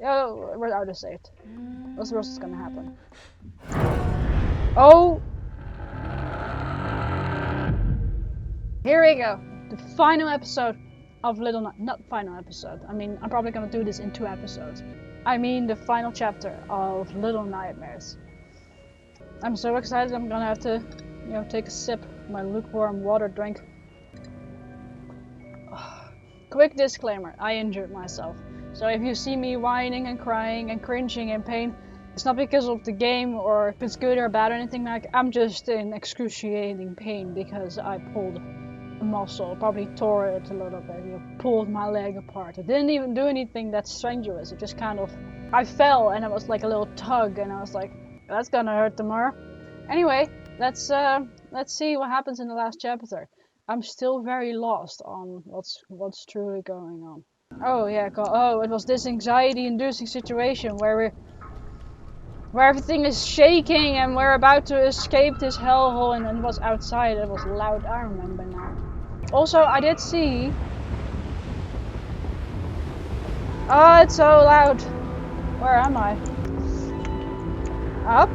Oh, we're out of saved. What's the worst that's gonna happen? Oh! Here we go. The final episode of Little Night. Not final episode. I mean, I'm probably gonna do this in 2 episodes. I mean, the final chapter of Little Nightmares. I'm so excited. I'm gonna have to, take a sip of my lukewarm water drink. Quick disclaimer: I injured myself. So if you see me whining and crying and cringing in pain, it's not because of the game or if it's good or bad or anything like. I'm just in excruciating pain because I pulled a muscle, probably tore it a little bit. Pulled my leg apart. I didn't even do anything that strenuous. It just kind of, I fell and it was like a little tug, and I was like, that's gonna hurt tomorrow. Anyway, let's see what happens in the last chapter. I'm still very lost on what's truly going on. Oh yeah, oh, it was this anxiety-inducing situation where everything is shaking and we're about to escape this hellhole, and it was outside. It was loud. I remember now. Also, I did see. Oh, it's so loud. Where am I? Up?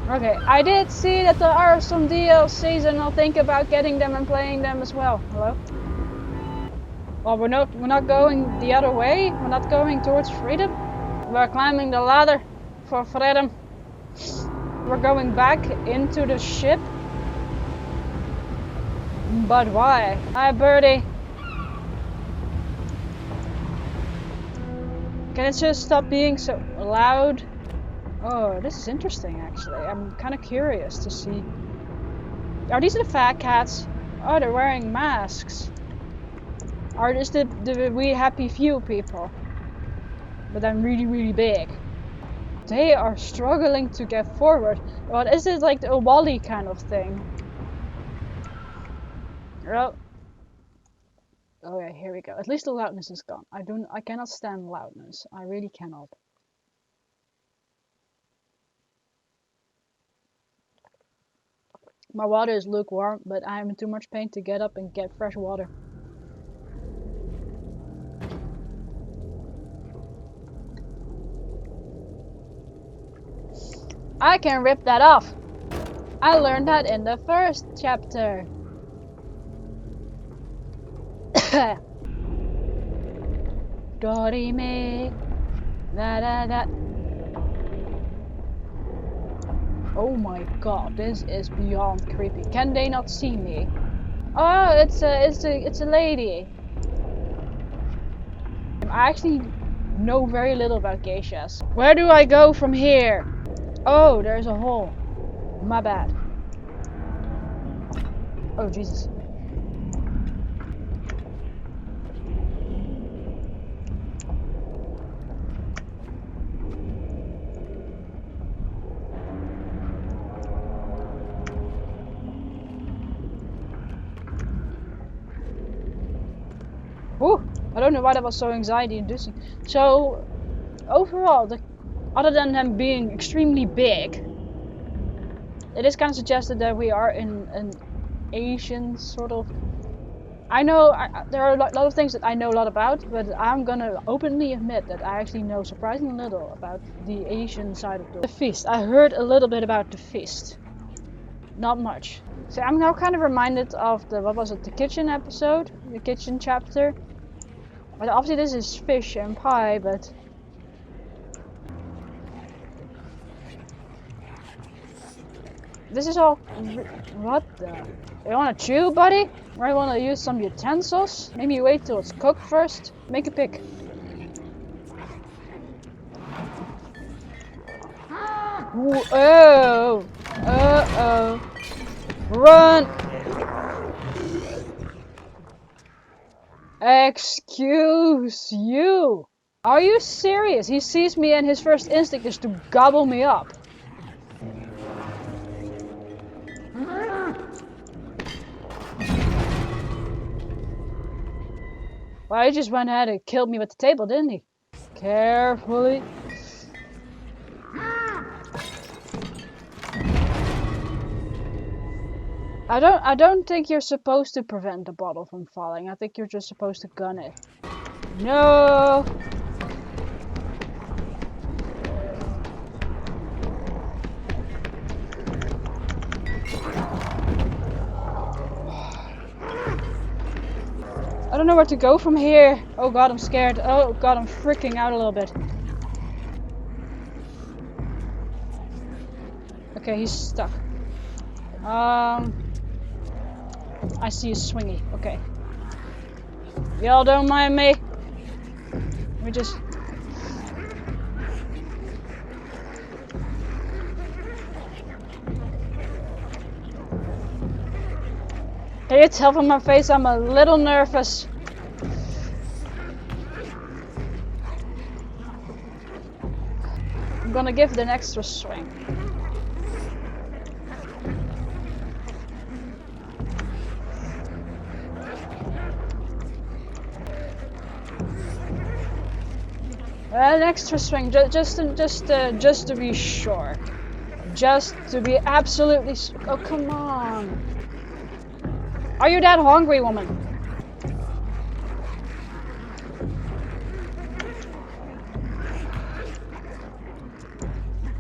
Okay, I did see that there are some DLCs, and I'll think about getting them and playing them as well. Hello? Well, we're not going the other way. We're not going towards freedom. We're climbing the ladder for freedom. We're going back into the ship. But why? Hi, birdie. Can it just stop being so loud? Oh, this is interesting actually. I'm kind of curious to see. Are these the fat cats? Oh, they're wearing masks. Are this the we happy few people? But I'm really, really big. They are struggling to get forward. What is it, like a Wall-E kind of thing? Oh. Oh yeah, here we go. At least the loudness is gone. I cannot stand loudness. I really cannot. My water is lukewarm, but I am in too much pain to get up and get fresh water. I can rip that off. I learned that in the first chapter. Dorime. Da da da. Oh my god, this is beyond creepy. Can they not see me? Oh, it's a lady. I actually know very little about geishas. Where do I go from here? Oh, there's a hole. My bad. Oh, Jesus. Whew, I don't know why that was so anxiety-inducing. So, overall, other than them being extremely big, it is kind of suggested that we are in an Asian sort of. I know there are a lot of things that I know a lot about, but I'm gonna openly admit that I actually know surprisingly little about the Asian side of the feast. I heard a little bit about the feast, not much. So I'm now kind of reminded of the kitchen episode, the kitchen chapter. But obviously this is fish and pie, but this is all. What the? You wanna chew, buddy? Or you wanna use some utensils? Maybe wait till it's cooked first. Make a pick. Oh! Uh-oh! Run! Excuse you! Are you serious? He sees me and his first instinct is to gobble me up. Well, he just went ahead and killed me with the table, didn't he? Carefully. I don't think you're supposed to prevent the bottle from falling. I think you're just supposed to gun it. No! I don't know where to go from here. Oh god, I'm scared. Oh god, I'm freaking out a little bit. Okay, he's stuck. I see a swingy. Okay. Y'all don't mind me. Let me just... Can you tell from my face I'm a little nervous? I'm gonna give it an extra swing. An extra swing, just to be sure. Just to be absolutely... Oh, come on. Are you that hungry, woman?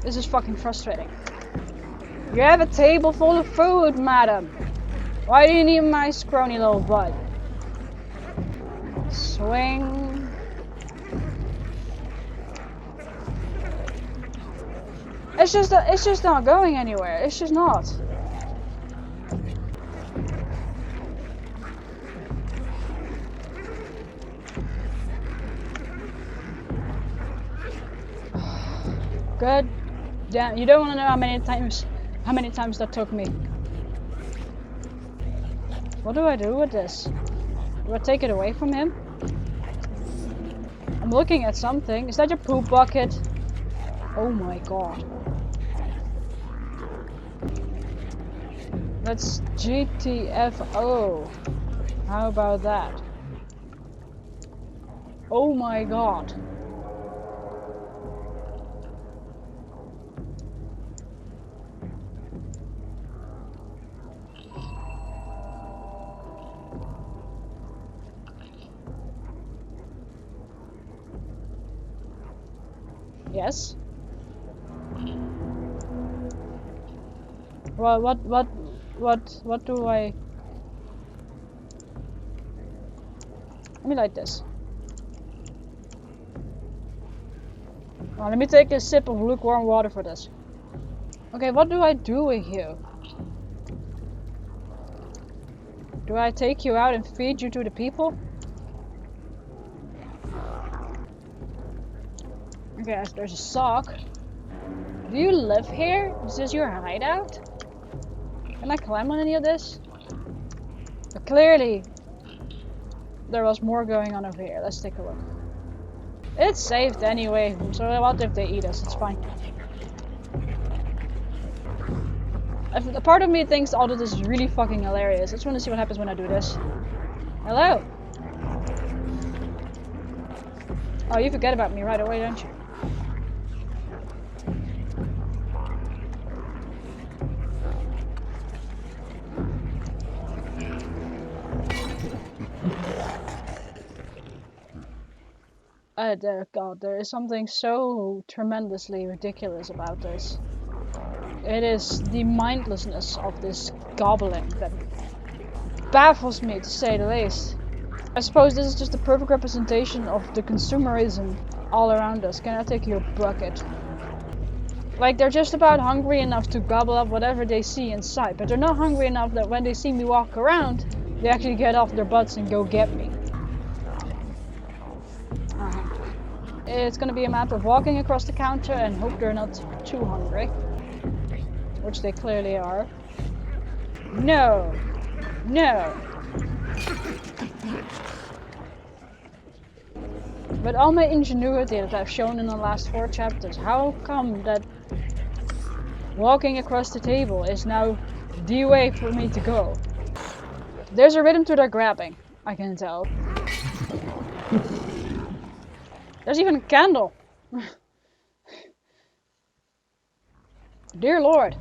This is fucking frustrating. You have a table full of food, madam. Why do you need my scrawny little butt? Swing. It's just not going anywhere. It's just not. Good. Damn, you don't want to know how many times that took me. What do I do with this? Do I take it away from him? I'm looking at something. Is that your poop bucket? Oh my god. That's GTFO. How about that? Oh my god. Yes. Well, what do I... Let me light this. Well, let me take a sip of lukewarm water for this. Okay, what do I do with you? Do I take you out and feed you to the people? Okay, there's a sock. Do you live here? Is this your hideout? Can I climb on any of this? But clearly, there was more going on over here. Let's take a look. It's saved anyway, so what if they eat us? It's fine. A part of me thinks all of this is really fucking hilarious. I just want to see what happens when I do this. Hello? Oh, you forget about me right away, don't you? God, there is something so tremendously ridiculous about this. It is the mindlessness of this gobbling that baffles me, to say the least. I suppose this is just a perfect representation of the consumerism all around us. Can I take your bucket? Like, they're just about hungry enough to gobble up whatever they see in sight, but they're not hungry enough that when they see me walk around, they actually get off their butts and go get me. It's gonna be a matter of walking across the counter and hope they're not too hungry. Which they clearly are. No! No! But all my ingenuity that I've shown in the last 4 chapters, how come that walking across the table is now the way for me to go? There's a rhythm to their grabbing, I can tell. There's even a candle. Dear Lord.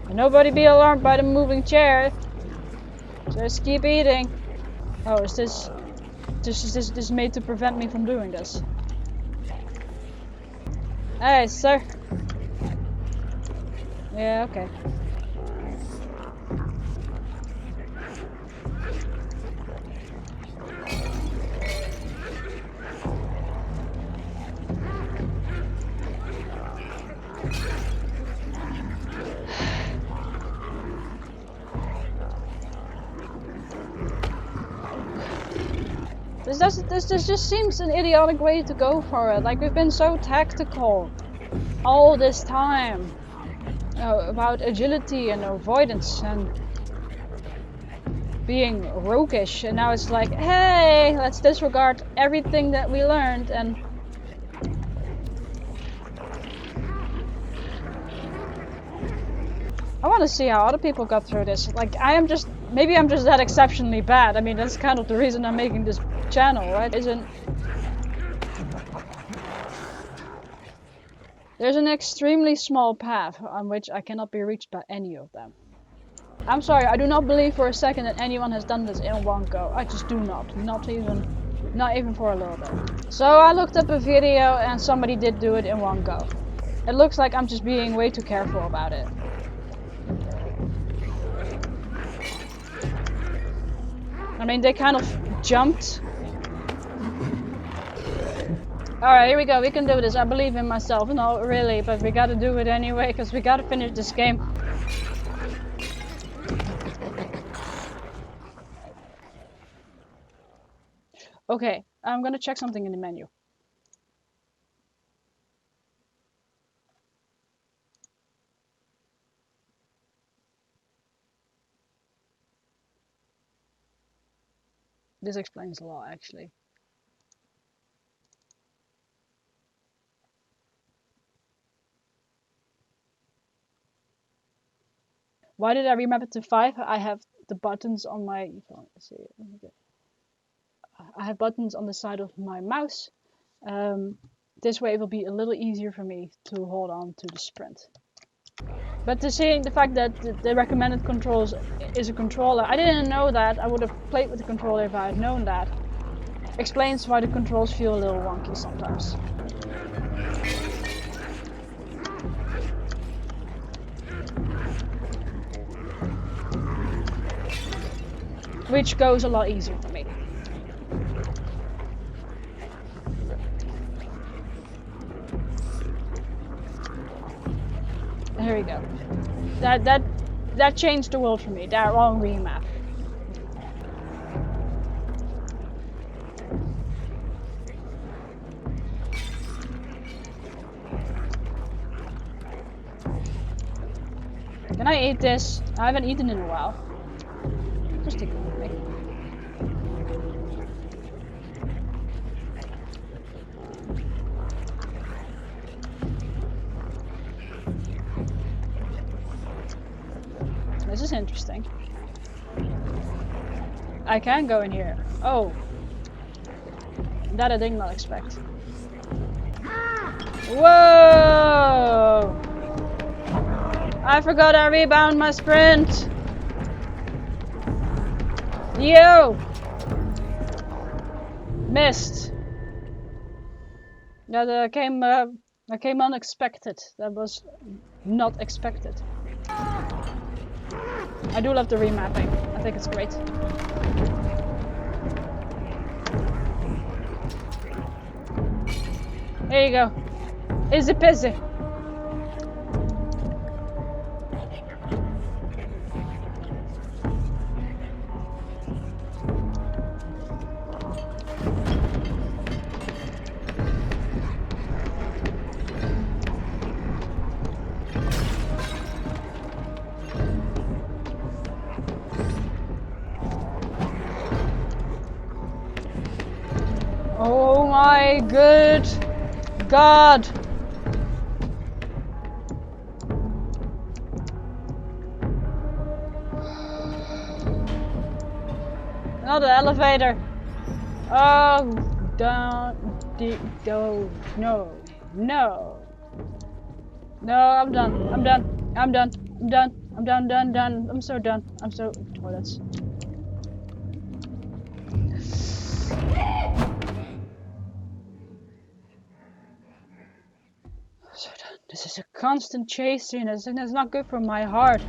And nobody be alarmed by the moving chair. Just keep eating. Oh, is this This is made to prevent me from doing this. Hey, sir. Yeah, okay. This just seems an idiotic way to go for it. Like, we've been so tactical all this time. You know, about agility and avoidance and being roguish, and now it's like, hey, let's disregard everything that we learned and I want to see how other people got through this. Like, maybe I'm just that exceptionally bad. I mean, that's kind of the reason I'm making this channel, right? There's an extremely small path on which I cannot be reached by any of them. I'm sorry, I do not believe for a second that anyone has done this in one go. I just do not. Not even for a little bit. So I looked up a video and somebody did do it in one go. It looks like I'm just being way too careful about it. I mean, they kind of jumped. Alright, here we go. We can do this. I believe in myself. No, really, but we gotta do it anyway, because we gotta finish this game. Okay, I'm gonna check something in the menu. This explains a lot, actually. Why did I remap it to 5? I have the buttons on my... Let's see. I have buttons on the side of my mouse. This way it will be a little easier for me to hold on to the sprint. But to see the fact that the recommended controls is a controller, I didn't know that. I would have played with the controller if I had known that. Explains why the controls feel a little wonky sometimes. Which goes a lot easier for me. Here we go. That changed the world for me. That wrong remap. Can I eat this? I haven't eaten in a while. Just take it with me. This is interesting. I can go in here. Oh. That I did not expect. Whoa! I forgot I rebound my sprint. Yo! Missed. That came unexpected. That was not expected. I do love the remapping. I think it's great. There you go. Easy peasy. Oh my good God! Another elevator! Oh, no, no. No, I'm done. I'm done. I'm done. I'm done. I'm done. I'm so done. I'm so toilets. So this is a constant chase scene, and it's not good for my heart.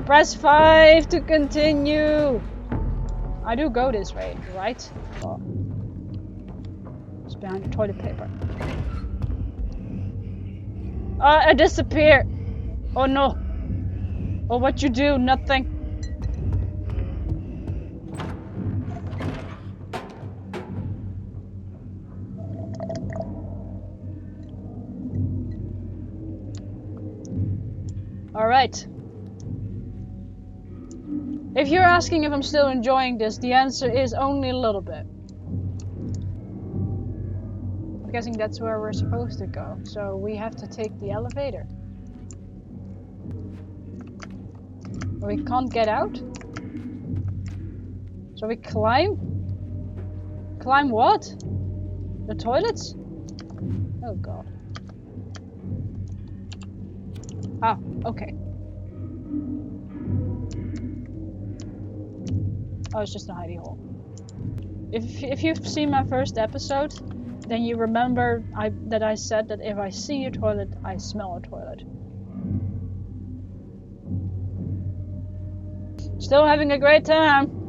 Press 5 to continue. I do go this way, right? Oh. It's behind the toilet paper. I disappear. Oh no. Oh, what you do? Nothing. Alright. If you're asking if I'm still enjoying this, the answer is only a little bit. I'm guessing that's where we're supposed to go, so we have to take the elevator. We can't get out? So we climb? Climb what? The toilets? Oh god. Ah, okay. Oh, it's just a hidey hole. If you've seen my first episode, then you remember that I said that if I see a toilet, I smell a toilet. Still having a great time.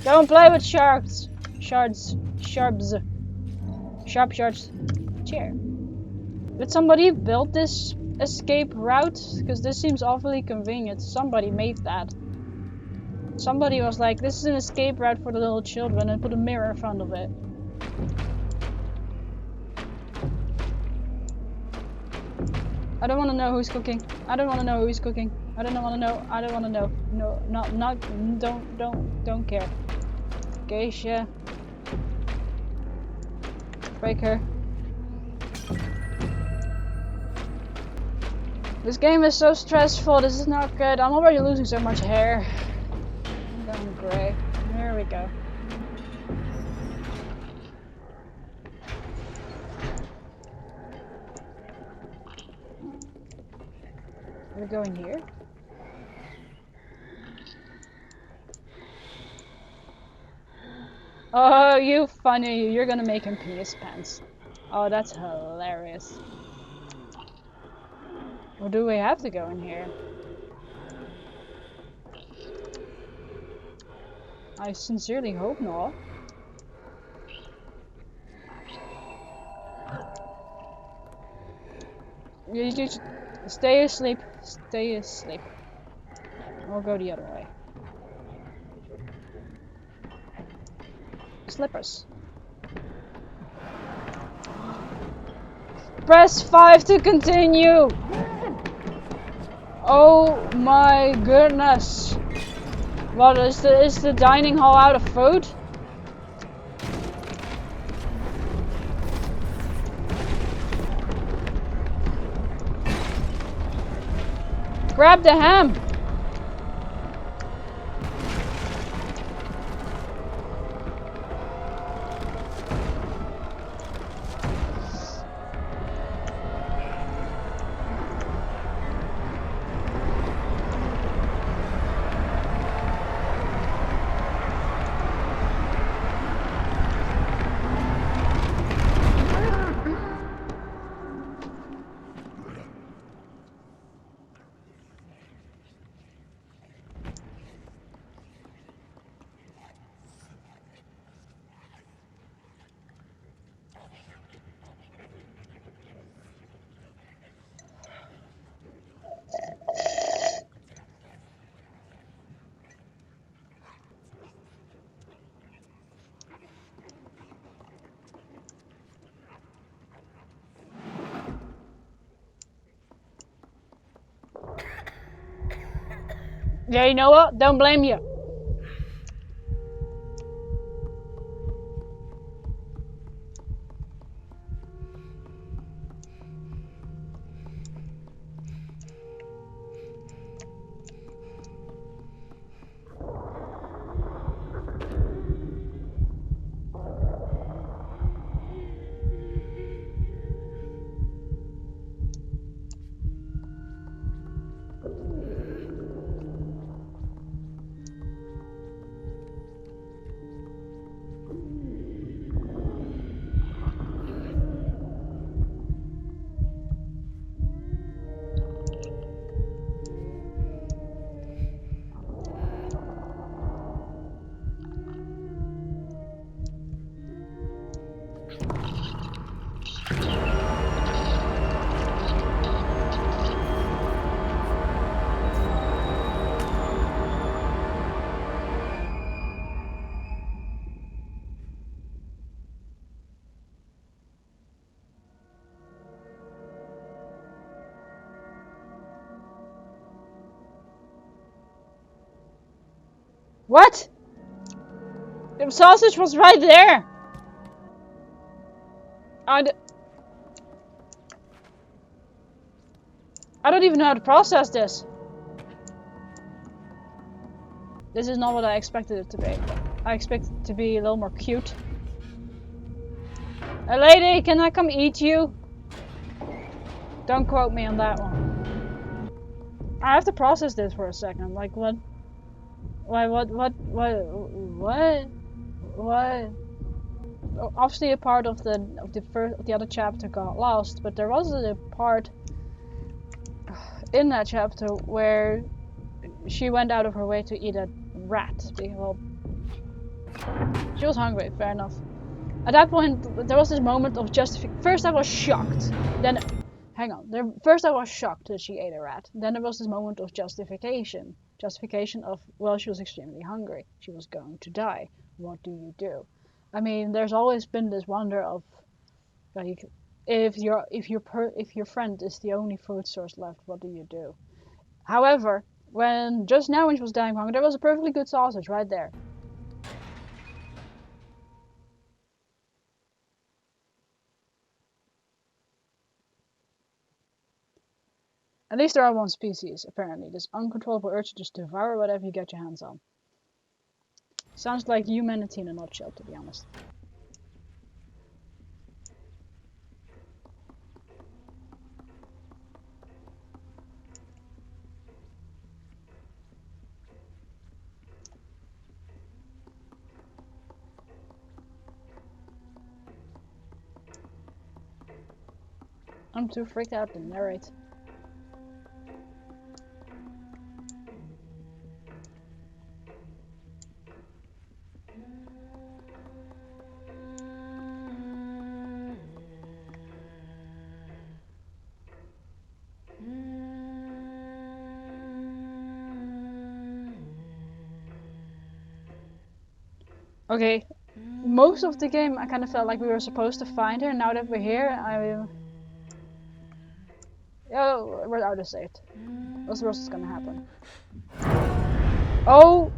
Don't play with sharks. Shards. Sharps. Sharp shards. Chair. Did somebody build this escape route? Because this seems awfully convenient. Somebody made that. Somebody was like, this is an escape route for the little children, and put a mirror in front of it. I don't want to know who's cooking. I don't want to know who's cooking. I don't want to know. I don't want to know. No, not, don't care. Geisha. Break her. This game is so stressful. This is not good. I'm already losing so much hair. I'm going gray. There we go. We're going here. Oh, you funny. You're gonna make him pee his pants. Oh, that's hilarious. Or do we have to go in here? I sincerely hope not. You just stay asleep. Stay asleep. Or go the other way. Slippers. Press 5 to continue! Oh my goodness. What is the dining hall out of food? Grab the ham! Yeah, you know what? Don't blame you. What? The sausage was right there! I don't even know how to process this. This is not what I expected it to be. I expected it to be a little more cute. Hey lady, can I come eat you? Don't quote me on that one. I have to process this for a second. Like what? Why? What? Obviously, a part of the other chapter got lost, but there was a part in that chapter where she went out of her way to eat a rat. Well, she was hungry. Fair enough. At that point, there was this moment of justification. First, I was shocked. Then, hang on. First, I was shocked that she ate a rat. Then there was this moment of justification. Justification of, well, she was extremely hungry. She was going to die. What do you do? I mean, there's always been this wonder of, like, if your friend is the only food source left, what do you do? However, just now when she was dying hungry, there was a perfectly good sausage right there. At least there are one species, apparently. This uncontrollable urge to just devour whatever you get your hands on. Sounds like humanity in a nutshell, to be honest. I'm too freaked out to narrate. Okay, most of the game I kind of felt like we were supposed to find her. Now that we're here, oh, we're out of saved. What's the worst that's gonna happen? Oh!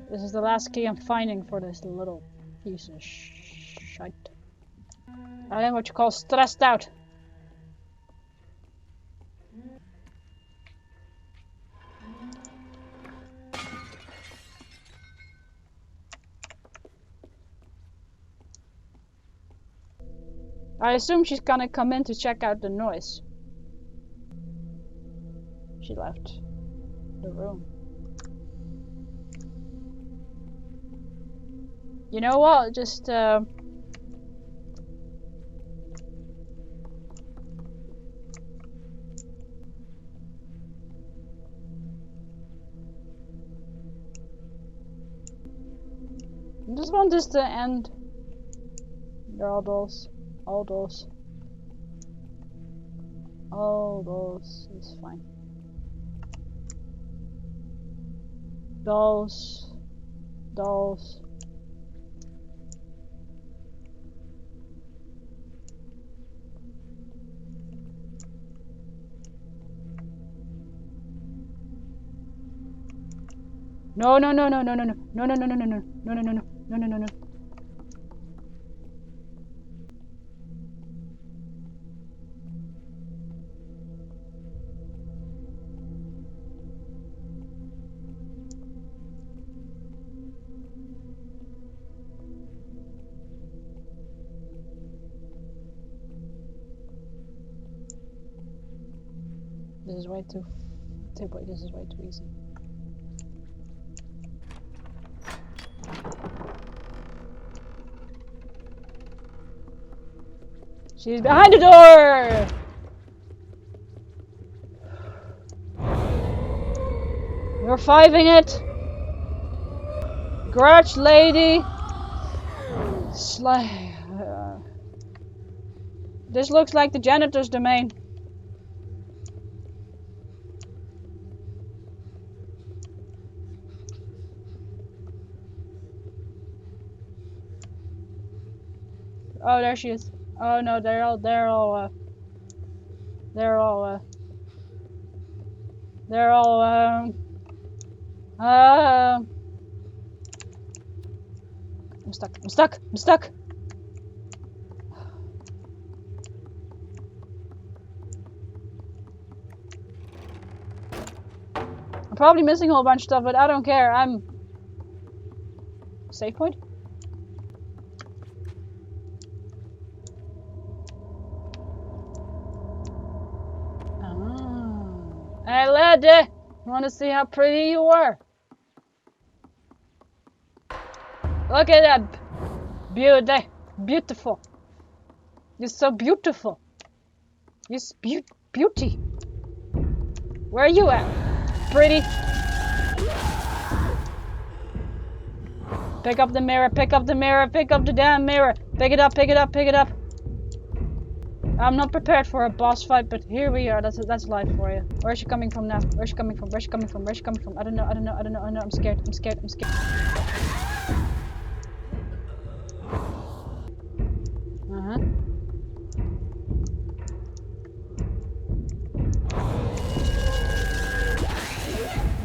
This is the last key I'm finding for this little piece of shite. I am what you call stressed out. I assume she's gonna come in to check out the noise. She left the room. You know what? Just just want this to end. All those is fine. Dolls. No. This is way too this is way too easy. She's behind the door! You're fiving it! Grudge lady! It's like... this looks like the janitor's domain. Oh, there she is. Oh no, they're all I'm stuck. I'm probably missing a whole bunch of stuff, but I don't care. I'm... Save point? Oh. Hey lady! Wanna see how pretty you are? Look at that beauty. Beautiful. You're so beautiful. You're beauty. Where are you at? Pretty. Pick up the mirror, pick up the mirror, pick up the damn mirror. Pick it up, pick it up, pick it up. I'm not prepared for a boss fight, but here we are. That's life for you. Where's she coming from now? Where's she coming from? Where's she coming from? Where's she coming from? I don't know. I'm scared. Uh-huh.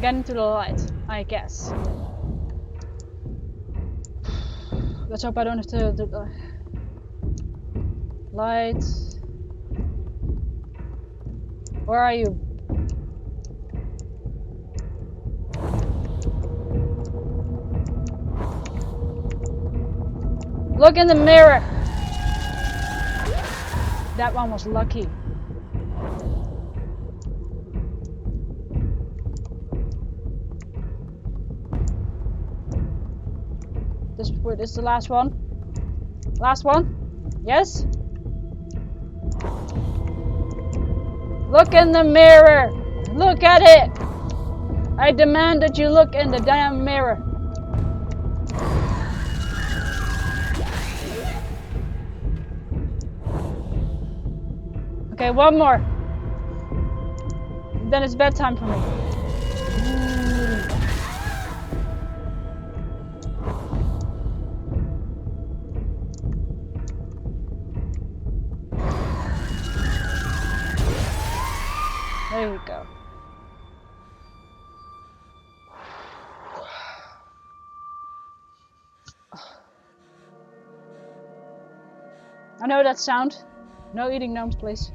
Get into the light, I guess. Let's hope I don't have to... light. Where are you? Look in the mirror! That one was lucky. This is the last one. Last one? Yes? Look in the mirror! Look at it! I demand that you look in the damn mirror. Okay, one more. Then it's bedtime for me. There we go. I know that sound. No eating gnomes, please.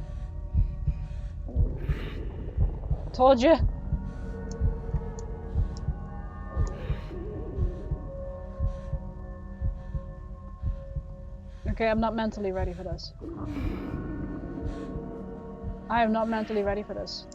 Told you. Okay, I'm not mentally ready for this. I am not mentally ready for this.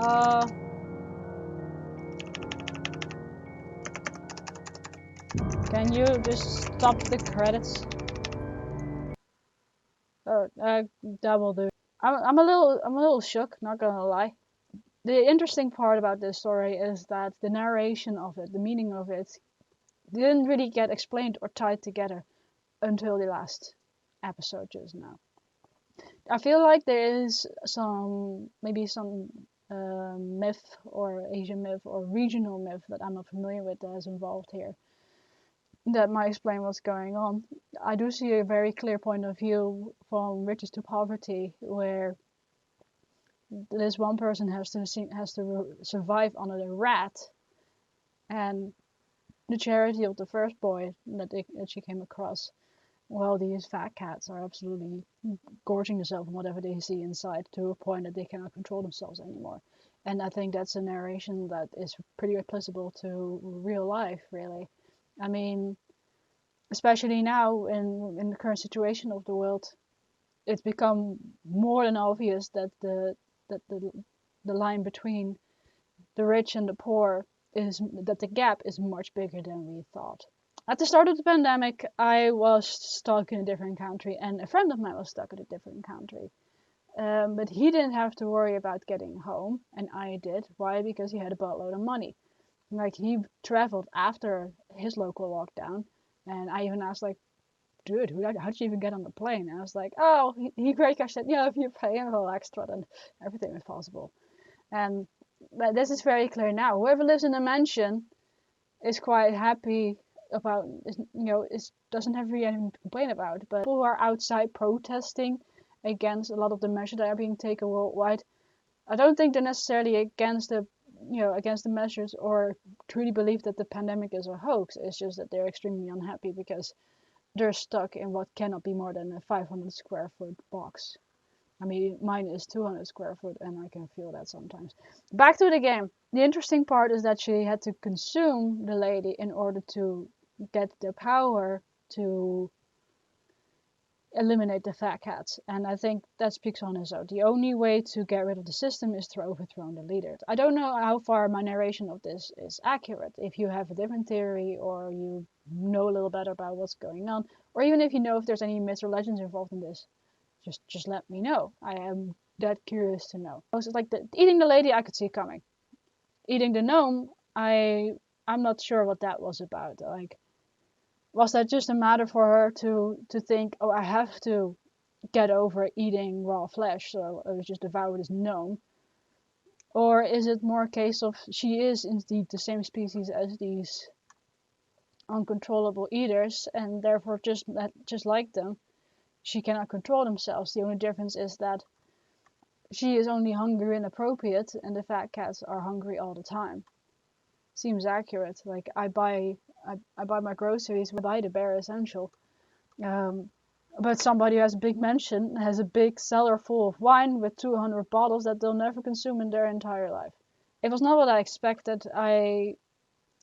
Uh, can you just stop the credits? Oh, that will do. I'm a little shook, not gonna lie. The interesting part about this story is that the narration of it, the meaning of it, didn't really get explained or tied together until the last episode just now. I feel like there is maybe some myth or Asian myth or regional myth that I'm not familiar with that is involved here that might explain what's going on. I do see a very clear point of view from riches to poverty where this one person has to survive under the rat, and the charity of the first boy that she came across. Well, these fat cats are absolutely gorging themselves on whatever they see inside to a point that they cannot control themselves anymore. And I think that's a narration that is pretty applicable to real life, really. I mean, especially now in the current situation of the world, it's become more than obvious that the line between the rich and the poor is that the gap is much bigger than we thought. At the start of the pandemic, I was stuck in a different country, and a friend of mine was stuck in a different country. But he didn't have to worry about getting home, and I did. Why? Because he had a boatload of money. Like, he traveled after his local lockdown, and I even asked, like, dude, how'd you even get on the plane? And I was like, oh, he great guy said, yeah, if you pay a little extra, then everything is possible. And but this is very clear now. Whoever lives in a mansion is quite happy about, doesn't have really anything to complain about. But people who are outside protesting against a lot of the measures that are being taken worldwide, I don't think they're necessarily against the measures or truly believe that the pandemic is a hoax. It's just that they're extremely unhappy because they're stuck in what cannot be more than a 500 square foot box. I mean, mine is 200 square foot, and I can feel that sometimes. Back to the game. The interesting part is that she had to consume the lady in order to get the power to eliminate the fat cats. And I think that speaks on its own. The only way to get rid of the system is to overthrow the leader. I don't know how far my narration of this is accurate. If you have a different theory, or you know a little better about what's going on, or even if you know if there's any myths or legends involved in this, just let me know. I am that curious to know. Also, like eating the lady, I could see coming. Eating the gnome, I'm not sure what that was about. Like, was that just a matter for her to think, oh, I have to get over eating raw flesh, so I was just devour this gnome? Or is it more a case of she is indeed the same species as these uncontrollable eaters, and therefore just like them, she cannot control themselves. The only difference is that she is only hungry and appropriate, and the fat cats are hungry all the time. Seems accurate. Like I buy my groceries, I buy the bare essential. But somebody who has a big mansion has a big cellar full of wine with 200 bottles that they'll never consume in their entire life. It was not what I expected.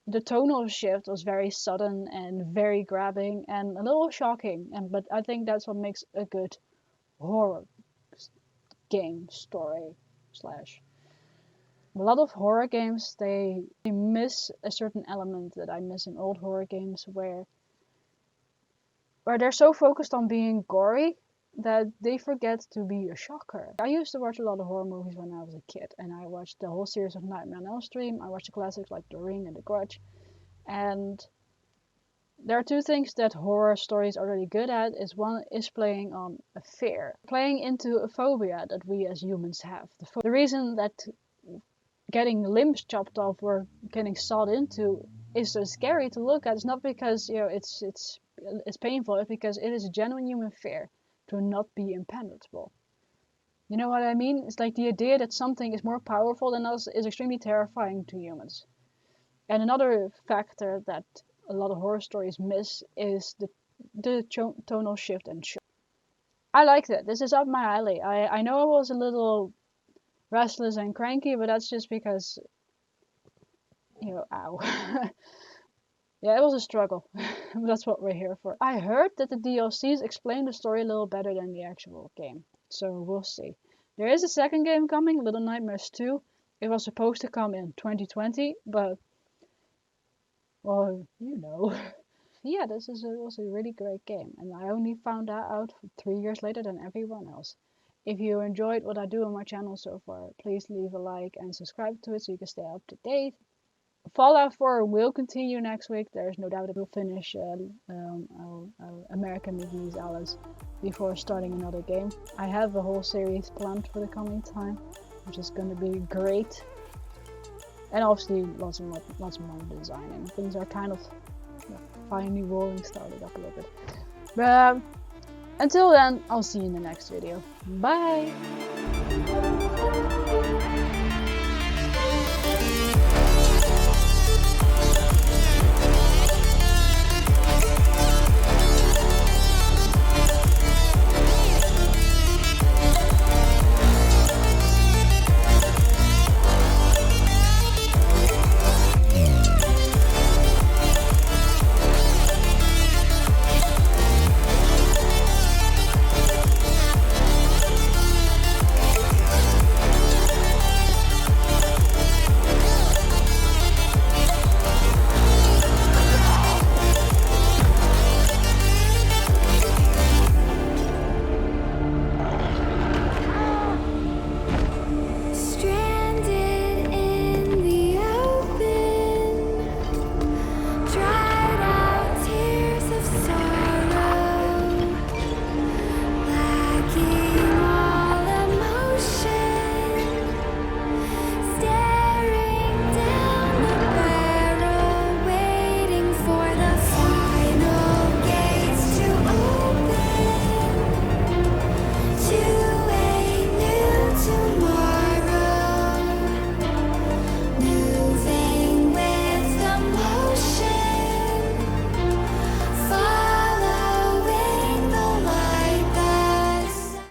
The tonal shift was very sudden and very grabbing and a little shocking. But I think that's what makes a good horror game story slash. A lot of horror games they miss a certain element that I miss in old horror games where they're so focused on being gory that they forget to be a shocker. I used to watch a lot of horror movies when I was a kid, and I watched the whole series of Nightmare on Elm Street. I watched the classics like The Ring and The Grudge. And there are two things that horror stories are really good at. One is playing on a fear, playing into a phobia that we as humans have. The reason that getting limbs chopped off or getting sawed into is so scary to look at is not because it's painful, it's because it is a genuine human fear to not be impenetrable. You know what I mean? It's like the idea that something is more powerful than us is extremely terrifying to humans. And another factor that a lot of horror stories miss is the tonal shift and shock. I liked it. This is up my alley. I know I was a little restless and cranky, but that's just because, ow. Yeah, it was a struggle. That's what we're here for. I heard that the DLCs explain the story a little better than the actual game, so we'll see. There is a second game coming, Little Nightmares 2. It was supposed to come in 2020, but, well, Yeah, this was a really great game, and I only found that out 3 years later than everyone else. If you enjoyed what I do on my channel so far, please leave a like and subscribe to it so you can stay up to date. Fallout 4 will continue next week. There's no doubt it will finish American McGee's Alice before starting another game. I have a whole series planned for the coming time, which is going to be great. And obviously lots more designing. Things are kind of finally rolling, started up a little bit. But until then, I'll see you in the next video. Bye!